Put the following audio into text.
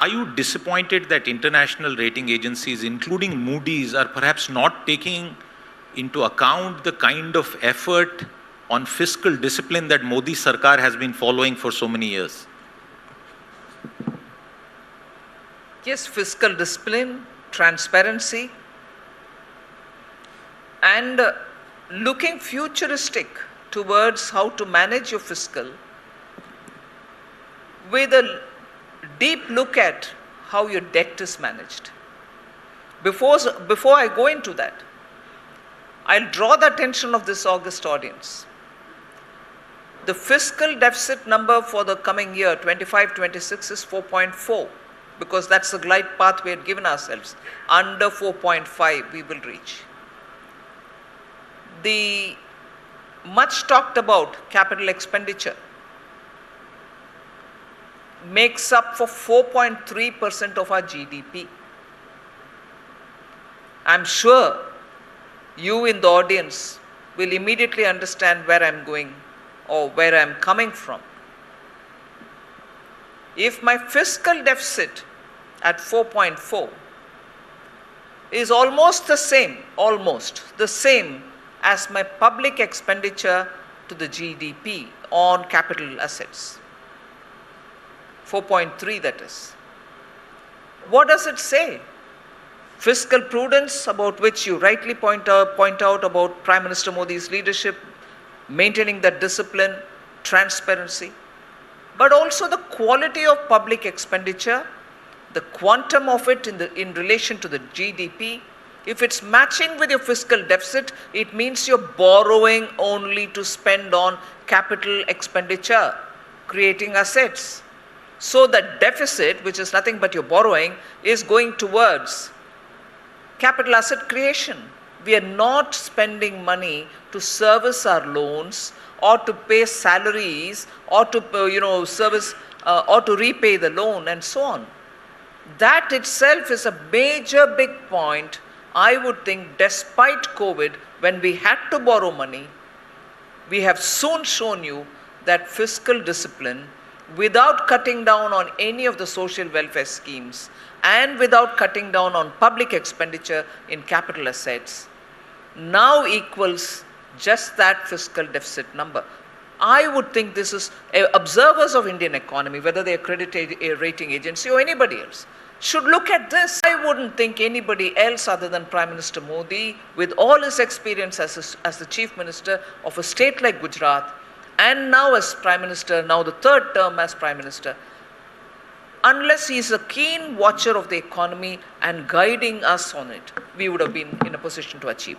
Are you disappointed that international rating agencies, including Moody's, are perhaps not taking into account the kind of effort on fiscal discipline that Modi Sarkar has been following for so many years? Yes, fiscal discipline, transparency, and looking futuristic towards how to manage your fiscal with a deep look at how your debt is managed. Before I go into that, I'll draw the attention of this august audience. The fiscal deficit number for the coming year, 25-26, is 4.4, because that's the glide path we had given ourselves. Under 4.5 we will reach. The much talked about capital expenditure makes up for 4.3% of our GDP. I'm sure you in the audience will immediately understand where I'm going or where I'm coming from. If my fiscal deficit at 4.4 is almost the same as my public expenditure to the GDP on capital assets, 4.3 that is. What does it say? Fiscal prudence, about which you rightly point out about Prime Minister Modi's leadership, maintaining that discipline, transparency, but also the quality of public expenditure, the quantum of it in relation to the GDP. If it's matching with your fiscal deficit, it means you're borrowing only to spend on capital expenditure, creating assets. So that deficit, which is nothing but your borrowing, is going towards capital asset creation. We are not spending money to service our loans or to pay salaries or to service or to repay the loan and so on. That itself is a major big point. I would think despite COVID, when we had to borrow money, we have soon shown you that fiscal discipline, without cutting down on any of the social welfare schemes and without cutting down on public expenditure in capital assets, now equals just that fiscal deficit number. I would think this is observers of Indian economy, whether they are credit rating agency or anybody else, should look at this. I wouldn't think anybody else other than Prime Minister Modi, with all his experience as the Chief Minister of a state like Gujarat, and now as Prime Minister, now the third term as Prime Minister, unless he is a keen watcher of the economy and guiding us on it, we would have been in a position to achieve.